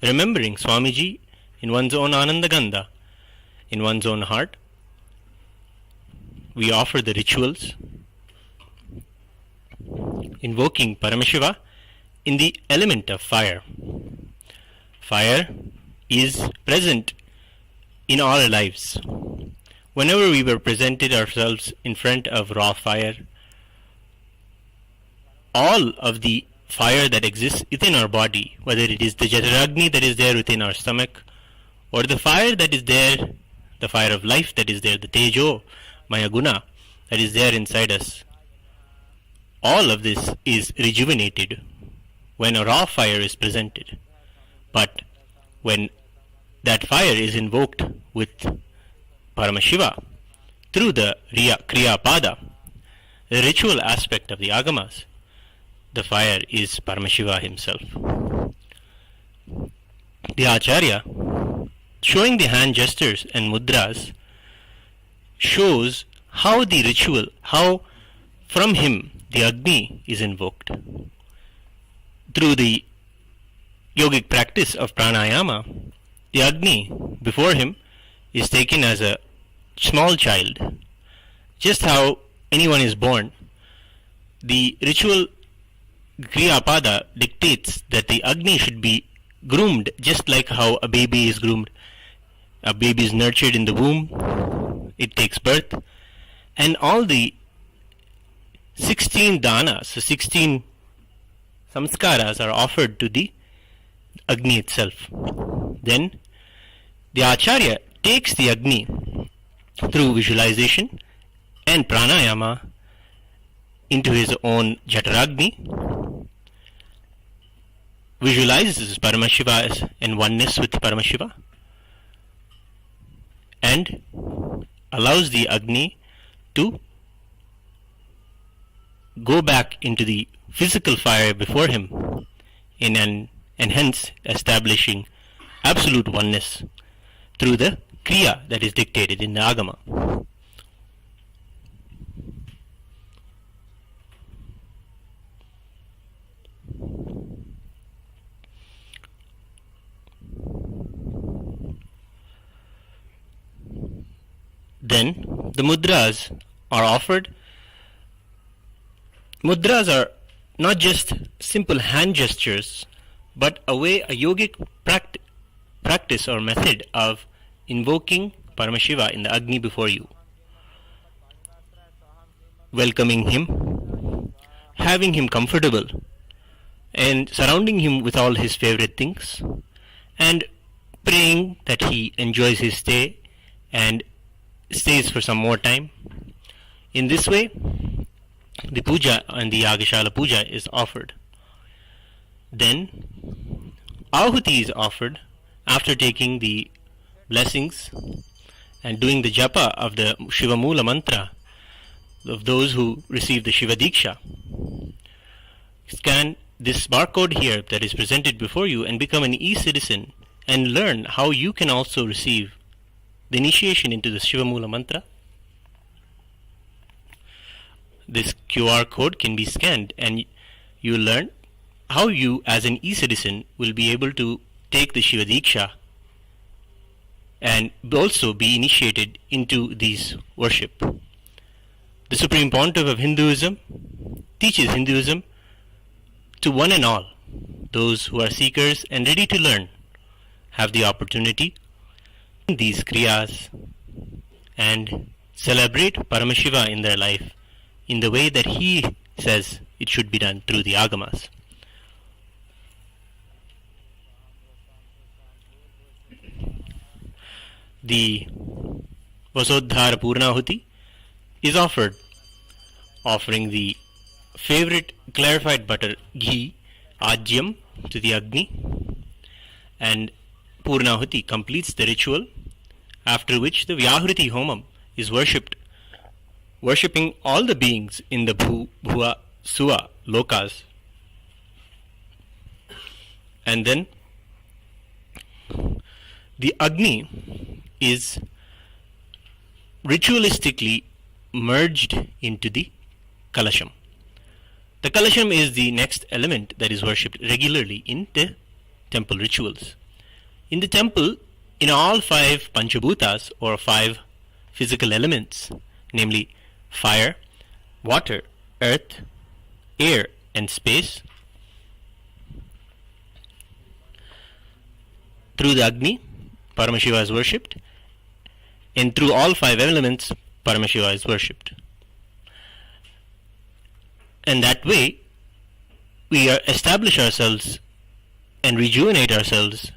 remembering Swamiji in one's own Anandagandha, in one's own heart. We offer the rituals, invoking Paramashiva in the element of fire. Fire is present in all our lives. Whenever we were presented ourselves in front of raw fire, all of the fire that exists within our body, whether it is the Jataragni that is there within our stomach, or the fire that is there, the fire of life that is there, the Tejo, Maya Guna that is there inside us, all of this is rejuvenated when a raw fire is presented. But when that fire is invoked with Paramashiva through the Kriya Pada, the ritual aspect of the Agamas, the fire is Paramashiva himself. The Acharya, showing the hand gestures and mudras, shows how the ritual, how from him the Agni is invoked. Through the yogic practice of pranayama, the Agni before him is taken as a small child. Just how anyone is born, the ritual Kriyapada dictates that the Agni should be groomed just like how a baby is groomed. A baby is nurtured in the womb, it takes birth, and all the 16 danas, so 16 samskaras are offered to the Agni itself. Then the Acharya takes the Agni through visualization and pranayama into his own Jataragni, visualizes Paramashiva as in oneness with Paramashiva, and allows the Agni to go back into the physical fire before him and hence establishing absolute oneness through the Kriya that is dictated in the Agama. Then the mudras are offered. Mudras are not just simple hand gestures, but a yogic practice or method of invoking Paramashiva in the Agni before you, welcoming him, having him comfortable, and surrounding him with all his favorite things, and praying that he enjoys his stay and stays for some more time. In this way, the puja and the Yagashala puja is offered. Then Ahuti is offered after taking the blessings and doing the japa of the Shiva Mula mantra of those who receive the Shiva Diksha. Scan this barcode here that is presented before you and become an e-citizen and learn how you can also receive the initiation into the Shiva Mula mantra. This QR code can be scanned and you will learn how you as an e-citizen will be able to take the Shiva Diksha and also be initiated into these worship. The Supreme Pontiff of Hinduism teaches Hinduism to one and all. Those who are seekers and ready to learn have the opportunity in these kriyas and celebrate Paramashiva in their life in the way that he says it should be done through the Agamas. The Vasodhara Purnahuti is offered, offering the favorite clarified butter ghee, Ajyam, to the Agni, and Purnahuti completes the ritual, after which the Vyahruti Homam is worshipped, worshipping all the beings in the Bhuva, Suva, Lokas. And then the Agni is ritualistically merged into the Kalasham. The Kalasham is the next element that is worshipped regularly in the temple rituals. In the temple, in all five Panchabhutas or five physical elements, namely fire, water, earth, air, and space, through the Agni, Paramashiva is worshipped, and through all five elements, Paramashiva is worshipped. And that way, we establish ourselves and rejuvenate ourselves,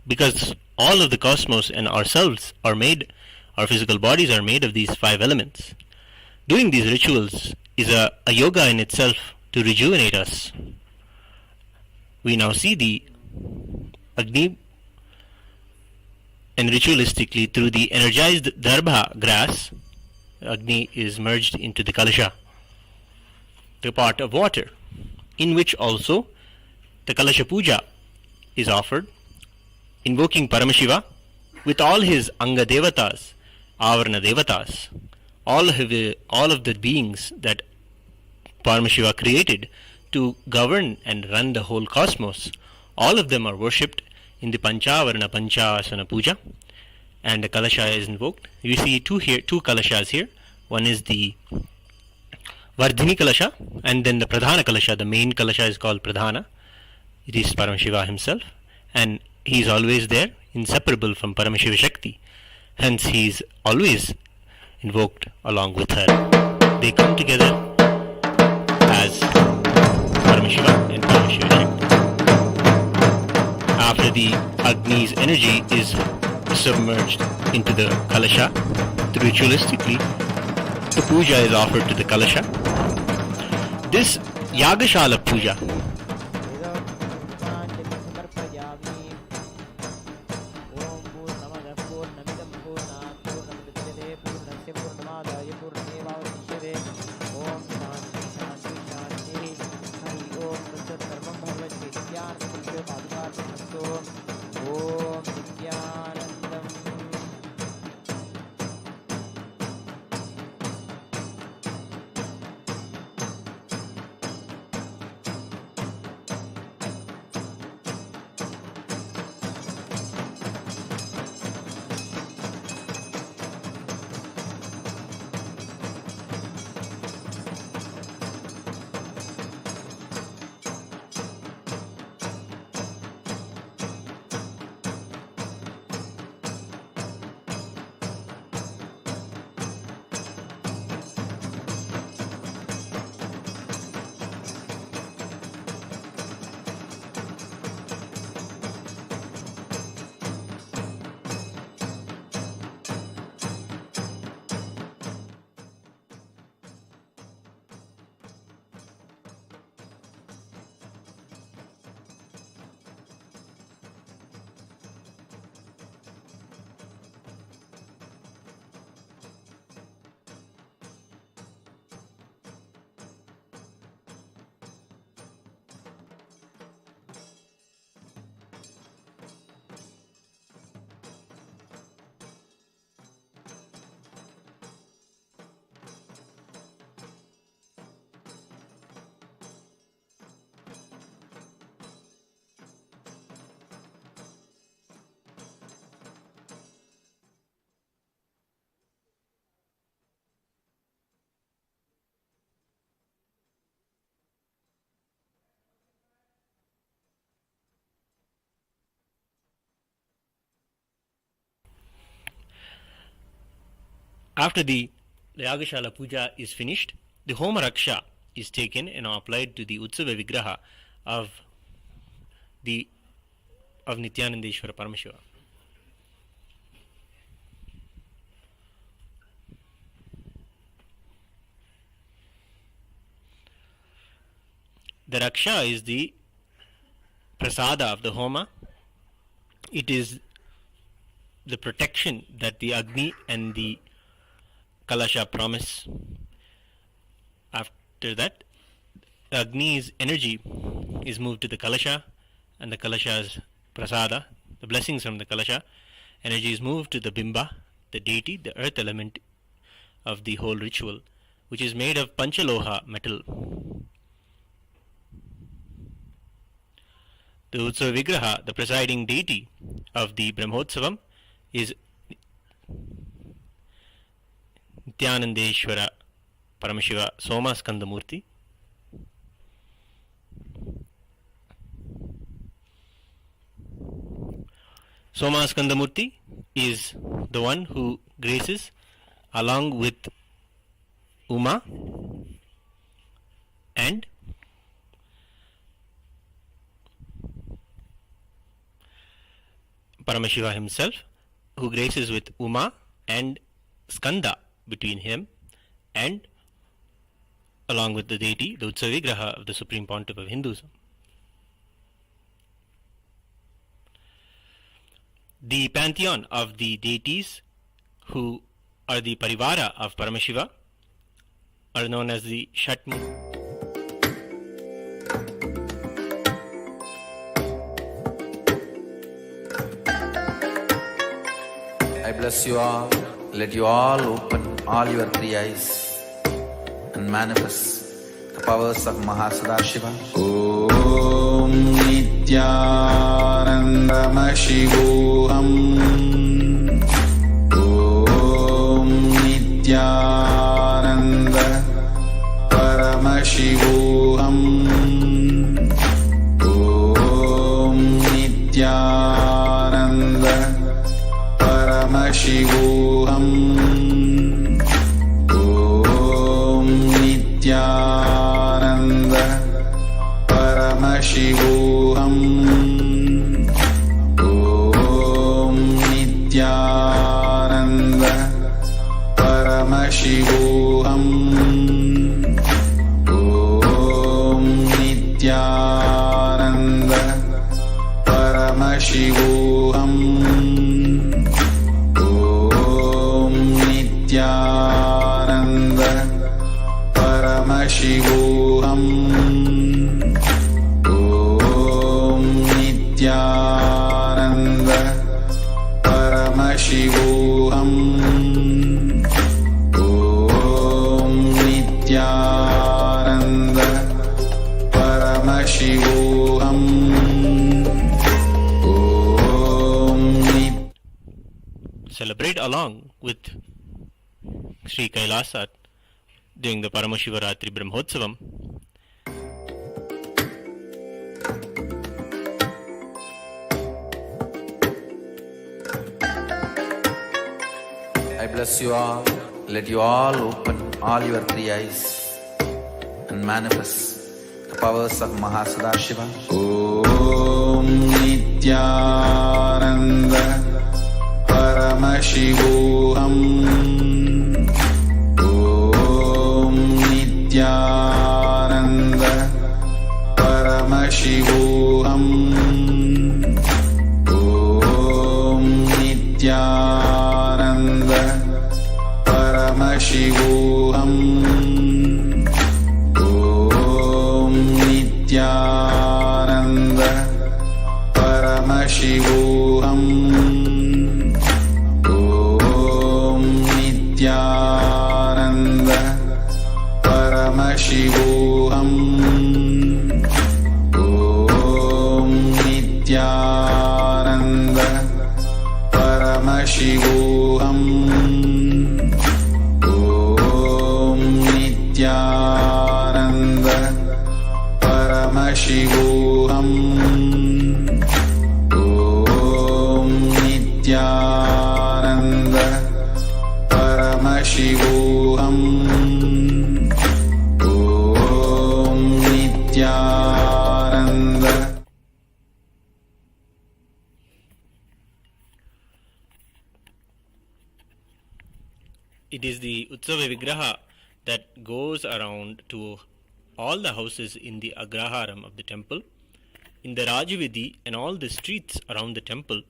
because all of the cosmos and ourselves are made, our physical bodies are made of these five elements. Doing these rituals is a yoga in itself to rejuvenate us. We now see the Agni, and ritualistically through the energized darbha grass, Agni is merged into the kalasha, the pot of water, in which also the kalasha puja is offered, invoking Paramashiva with all his anga devatas, avarana devatas, all of the beings that Paramashiva created to govern and run the whole cosmos. All of them are worshipped in the Panchavarana Panchasana Puja, and the Kalasha is invoked. You see two Kalashas here. One is the Vardhini Kalasha, and then the Pradhana Kalasha. The main Kalasha is called Pradhana. It is Paramashiva himself, and he is always there, inseparable from Paramashiva Shakti. Hence he is always invoked along with her. They come together as Paramashiva and Paramashiva Shakti. After the Agni's energy is submerged into the Kalasha, ritualistically the puja is offered to the Kalasha. This Yagashala puja After the Yagashala puja is finished, the Homa Raksha is taken and applied to the Utsava Vigraha of Nithyanandeshwara Paramashiva. The Raksha is the prasada of the Homa. It is the protection that the Agni and the Kalasha promise. After that, Agni's energy is moved to the Kalasha, and the Kalasha's prasada, the blessings from the Kalasha, energy is moved to the Bimba, the deity, the earth element of the whole ritual, which is made of Panchaloha metal. The Utsava Vigraha, the presiding deity of the Brahmotsavam is Nithyanandeshwara Paramashiva Soma Skandamurti. Soma Skandamurti is the one who graces along with Uma and Paramashiva himself, who graces with Uma and Skanda between him and along with the deity, the Utsavigraha of the Supreme Pontiff of Hinduism. The pantheon of the deities who are the Parivara of Paramashiva are known as the Shatmurty. I bless you all. Let you all open all your three eyes and manifest the powers of MahaParamashiva. Om Nithyananda Shivoham. Om Nithyananda Paramashivam. Om Nithyananda Paramashivam. Om Nithyananda Paramashivam. Om Nithyananda Paramashivam. Om Nithyananda Paramashivam. Nithyananda Paramashivam. Om Nithyananda Paramashivam. Om Nithyananda Paramashivam. Celebrate along with Sri Kailasa during the Paramashivaratri Brahmotsavam. I bless you all. Let you all open all your three eyes and manifest the powers of MahaParamashiva. Om Nithyananda Paramashivam. Om Nithyananda Paramashivam. Om Nithyananda Paramashivam. Om Nithyananda Paramashivam. Nithyananda Paramashivam. Om Nithyananda Paramashivam. Om Nithyananda Paramashivam. Om Nithyananda Paramashivam. Om Nithyananda. It is the Utsava Vigraha that goes around to all the houses in the Agraharam of the temple, in the Rajavidhi and all the streets around the temple,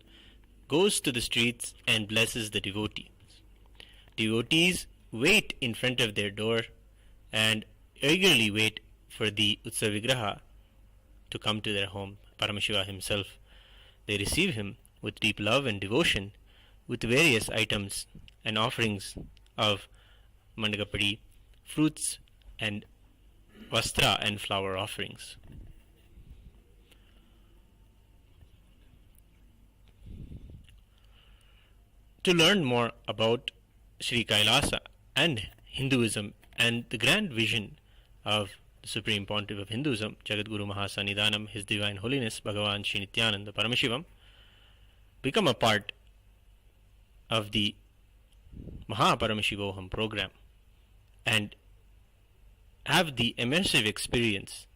goes to the streets and blesses the devotees. Devotees wait in front of their door and eagerly wait for the Utsav Vigraha to come to their home, Paramashiva himself. They receive him with deep love and devotion, with various items and offerings of mandagapadi, fruits and vastra and flower offerings. To learn more about Sri Kailasa and Hinduism and the grand vision of the Supreme Pontiff of Hinduism, Jagadguru Mahasannidhanam, His Divine Holiness Bhagavan Sri Nithyananda Paramashivam, become a part of the MahaParamashivaratri program and have the immersive experience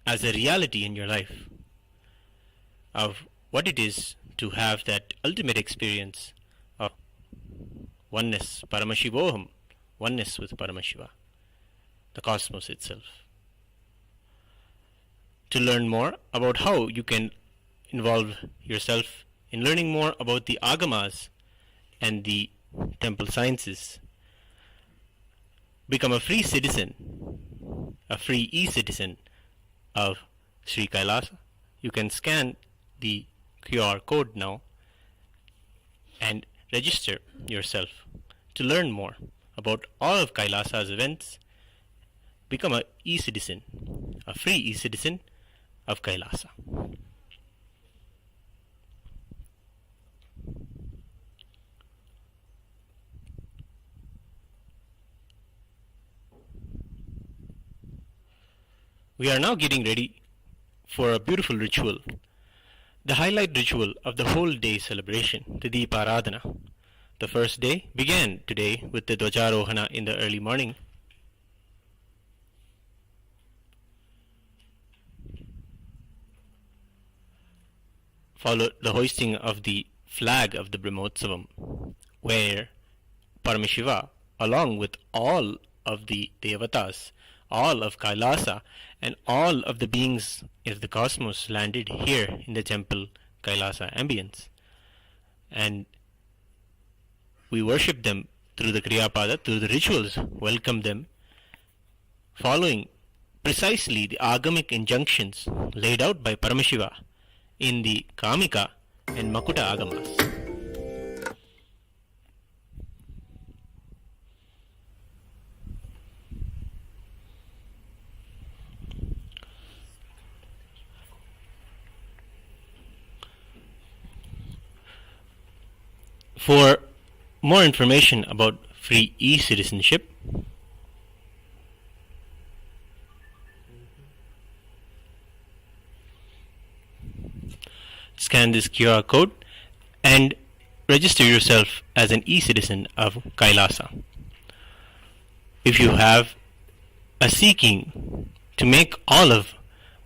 as a reality in your life of what it is to have that ultimate experience of oneness, Paramashivoham, oneness with Paramashiva, the cosmos itself. To learn more about how you can involve yourself in learning more about the agamas and the temple sciences, become a free citizen, a free e-citizen of Sri Kailasa. You can scan the QR code now and register yourself to learn more about all of Kailasa's events. Become a e-citizen, a free e-citizen of Kailasa. We are now getting ready for a beautiful ritual, the highlight ritual of the whole day celebration, the Deeparathana. The first day began today with the Dwajarohana in the early morning. Followed the hoisting of the flag of the Brahmotsavam, where Paramashiva, along with all of the Devatas, all of Kailasa, and all of the beings of the cosmos landed here in the temple Kailasa ambience. And we worship them through the Kriyapada, through the rituals, welcome them, following precisely the agamic injunctions laid out by Paramashiva in the Kamika and Makuta agamas. For more information about free e-citizenship, scan this QR code and register yourself as an e-citizen of Kailasa. If you have a seeking to make all of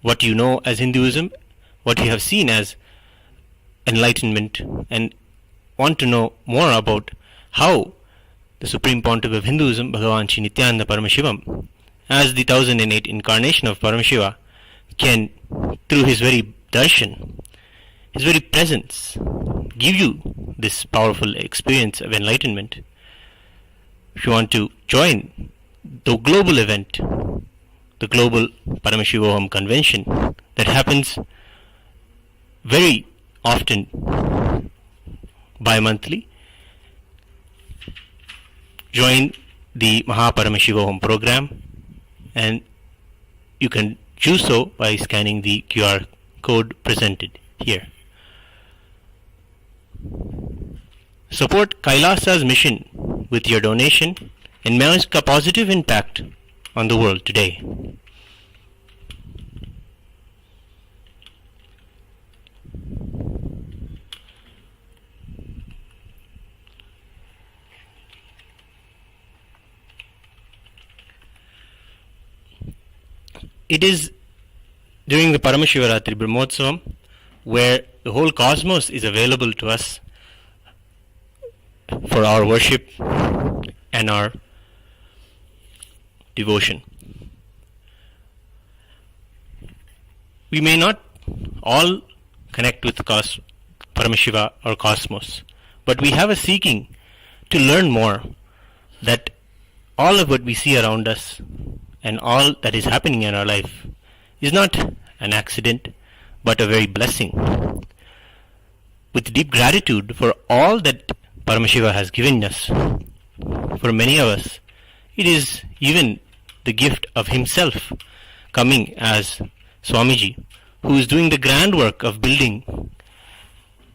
what you know as Hinduism, what you have seen as enlightenment, and want to know more about how the Supreme Pontiff of Hinduism, Bhagavan Sri Nithyananda Paramashivam, as the 1008 incarnation of Paramashiva, can, through his very darshan, his very presence, give you this powerful experience of enlightenment. If you want to join the global event, the global Paramashivoham convention that happens very often bi-monthly, join the MahaParamashivaratri program, and you can do so by scanning the QR code presented here. Support Kailasa's mission with your donation and make a positive impact on the world today. It is during the Paramashivaratri Brahmotsavam where the whole cosmos is available to us for our worship and our devotion. We may not all connect with Paramashiva or cosmos, but we have a seeking to learn more, that all of what we see around us and all that is happening in our life is not an accident, but a very blessing. With deep gratitude for all that Paramashiva has given us, for many of us, it is even the gift of himself coming as Swamiji, who is doing the grand work of building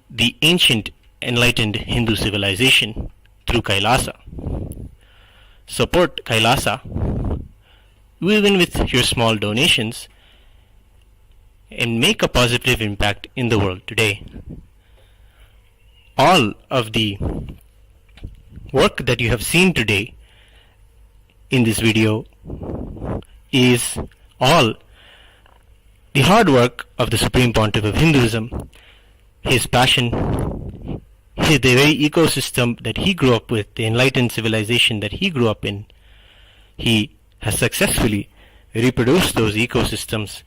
the ancient enlightened Hindu civilization through Kailasa. Support Kailasa even with your small donations and make a positive impact in the world today. All of the work that you have seen today in this video is all the hard work of the Supreme Pontiff of Hinduism, his passion, the very ecosystem that he grew up with, the enlightened civilization that he grew up in. He has successfully reproduced those ecosystems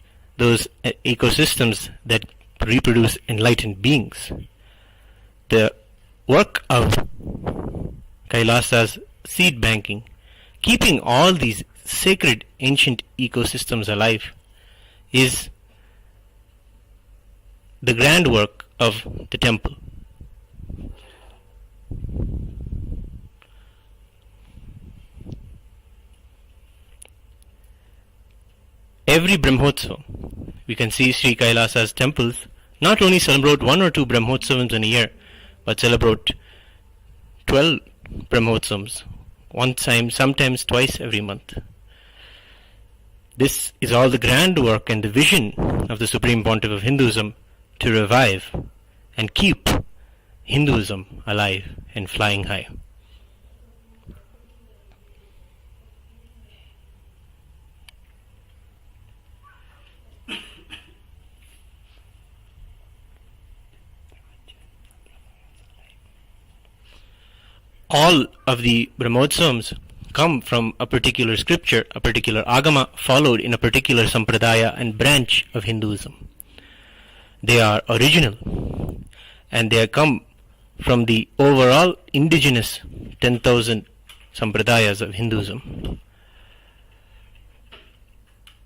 that reproduce enlightened beings. The work of Kailasa's seed banking, keeping all these sacred ancient ecosystems alive, is the grand work of the temple. Every Brahmotsavam, we can see Sri Kailasa's temples not only celebrate 1 or 2 Brahmotsavams in a year, but celebrate 12 Brahmotsavams, one time, sometimes twice every month. This is all the grand work and the vision of the Supreme Pontiff of Hinduism to revive and keep Hinduism alive and flying high. All of the Brahmotsavams come from a particular scripture, a particular agama followed in a particular sampradaya and branch of Hinduism. They are original and they come from the overall indigenous 10,000 sampradayas of Hinduism.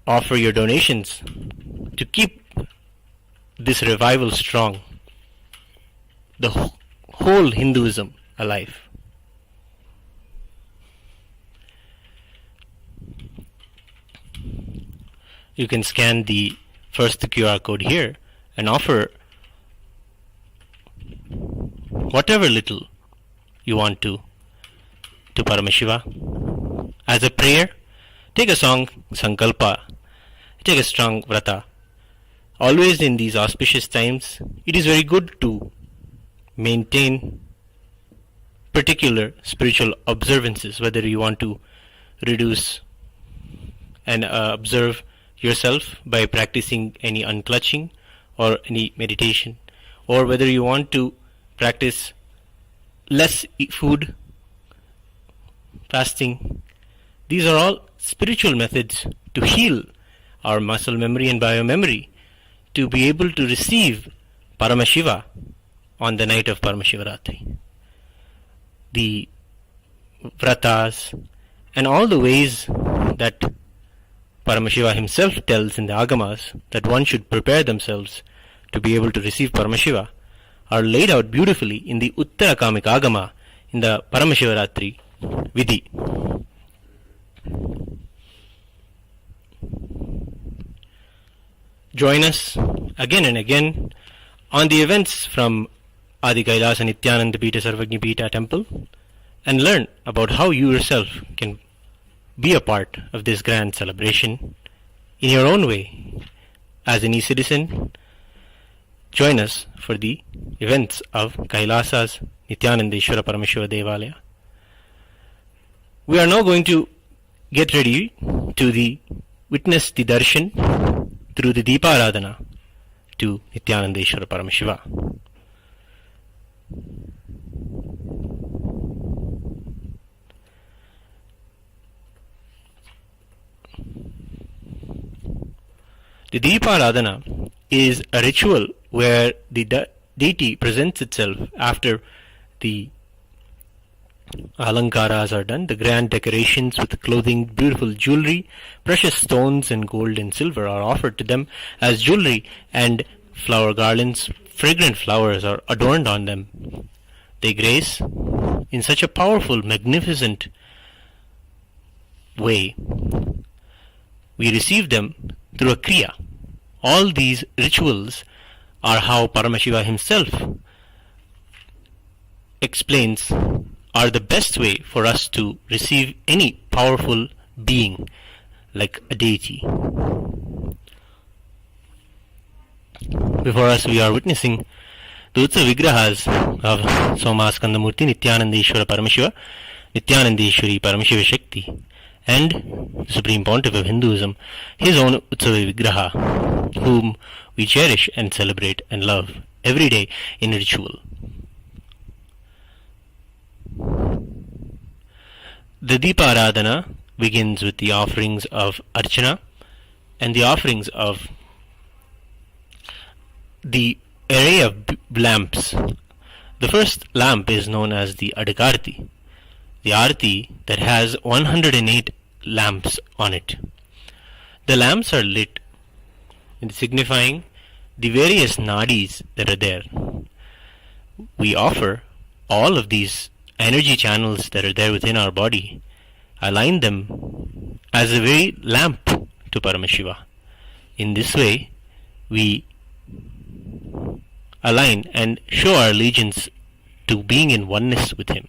Offer your donations to keep this revival strong, the whole Hinduism alive. You can scan the first QR code here and offer whatever little you want to Paramashiva. As a prayer, take a strong sankalpa, take a strong vrata. Always in these auspicious times, it is very good to maintain particular spiritual observances, whether you want to reduce and observe yourself by practicing any unclutching or any meditation, or whether you want to practice less food, fasting. These are all spiritual methods to heal our muscle memory and biomemory, to be able to receive Paramashiva on the night of Paramashivaratri. The vratas and all the ways that Paramashiva himself tells in the agamas that one should prepare themselves to be able to receive Paramashiva are laid out beautifully in the Uttarakamika agama in the Paramashivaratri Vidhi. Join us again and again on the events from Adi Kailasa Nithyananda Pita Sarvagni Pita temple and learn about how you yourself can be a part of this grand celebration in your own way. As an e-citizen, join us for the events of Kailasa's Nithyanandeshwara Paramashiva Devalaya. We are now going to get ready to witness the darshan through the Deeparathana to Nithyanandeshwara Paramashiva. The Deeparathana is a ritual where the deity presents itself after the Alankaras are done. The grand decorations with clothing, beautiful jewelry, precious stones and gold and silver are offered to them as jewelry, and flower garlands, fragrant flowers are adorned on them. They grace in such a powerful, magnificent way. We receive them through a kriya. All these rituals are how Paramashiva himself explains are the best way for us to receive any powerful being like a deity. Before us we are witnessing the Utsav Vigrahas of Somaskandamurti, Nithyananda Paramashiva, Nithyanandeshwari Paramashiva Shakti, and the Supreme Pontiff of Hinduism, his own Utsava Vigraha, whom we cherish and celebrate and love every day in ritual. The Deeparathana begins with the offerings of Archana and the offerings of the array of lamps. The first lamp is known as the Adakarti, the Arti that has 108 lamps on it. The lamps are lit, signifying the various nadis that are there. We offer all of these energy channels that are there within our body, align them as a very lamp to Paramashiva. In this way, we align and show our allegiance to being in oneness with him.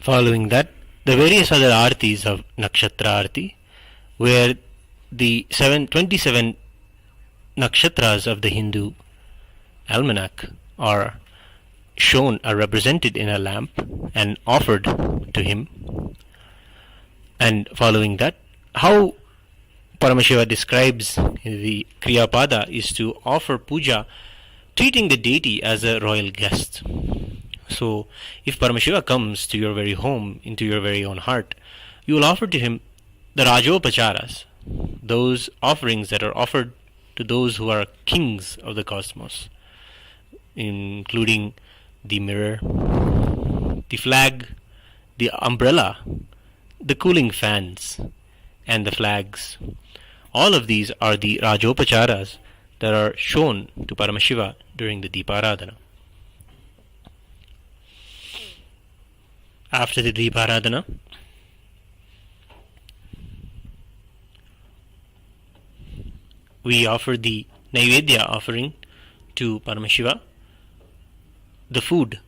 Following that, the various other artis of Nakshatra Arti, where the 27 nakshatras of the Hindu almanac are shown, are represented in a lamp and offered to him. And following that, how Paramashiva describes the Kriyapada is to offer puja, treating the deity as a royal guest. So, if Paramashiva comes to your very home, into your very own heart, you will offer to him the Rajopacharas, those offerings that are offered to those who are kings of the cosmos, including the mirror, the flag, the umbrella, the cooling fans, and the flags. All of these are the Rajopacharas that are shown to Paramashiva during the Deeparadhana. After the Deeparadhana, we offer the Naivedya offering to Paramashiva, the food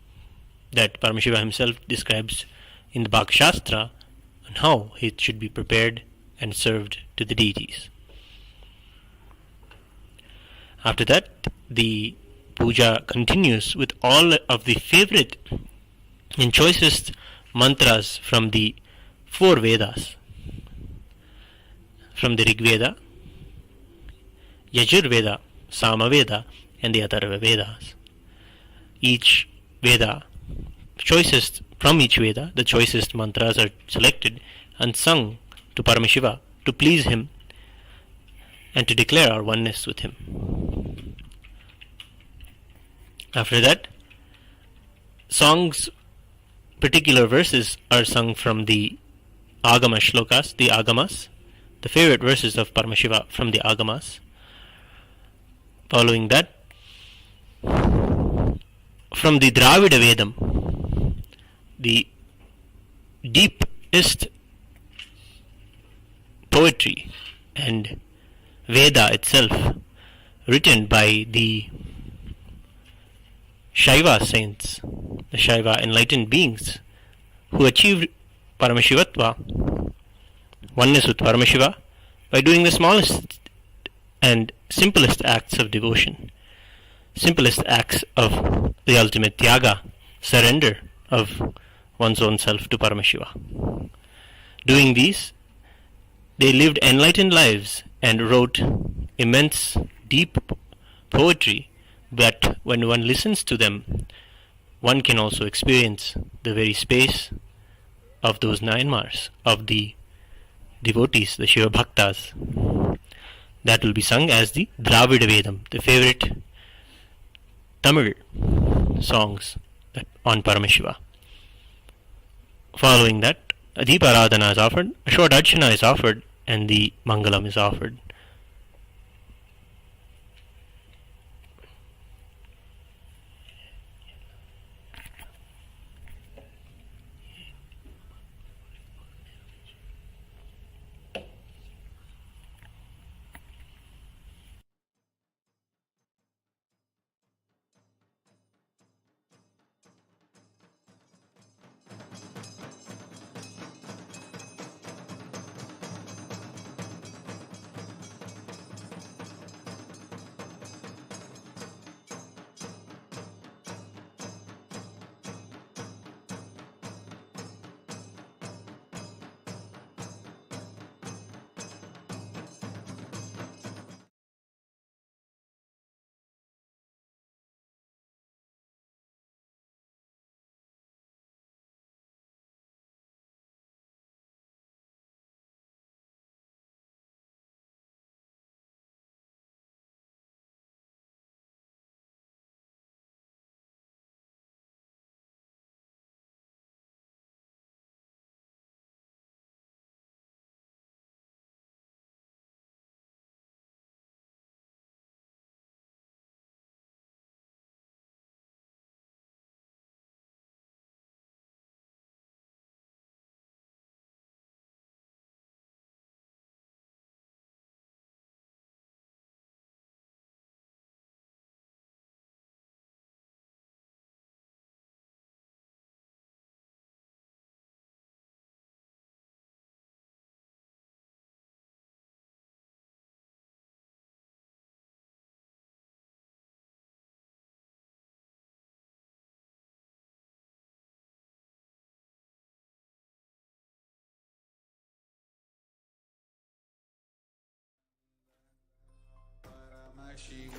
that Paramashiva himself describes in the Bhakti Shastra and how it should be prepared and served to the deities. After that, the puja continues with all of the favorite and choicest mantras from the 4 Vedas, from the Rig Veda, Yajur Veda, Sama Veda, and the Atharva Vedas. Each Veda, from each Veda, the choicest mantras are selected and sung to Paramashiva to please him and to declare our oneness with him. After that, songs, particular verses are sung from the Agama Shlokas, the Agamas, the favorite verses of Paramashiva from the Agamas. Following that, from the Dravida Vedam, the deepest poetry and Veda itself, written by the Shaiva saints, the Shaiva enlightened beings who achieved Paramashivatva, oneness with Paramashiva, by doing the smallest and simplest acts of devotion, simplest acts of the ultimate Tyaga, surrender of one's own self to Paramashiva. Doing these, they lived enlightened lives and wrote immense, deep poetry that when one listens to them, one can also experience the very space of those 9 Mars, of the devotees, the Shiva Bhaktas. That will be sung as the Dravida Vedam, the favorite Tamil songs on Paramashiva. Following that, a Deeparadhana is offered, a short Archana is offered, and the Mangalam is offered. Shiva.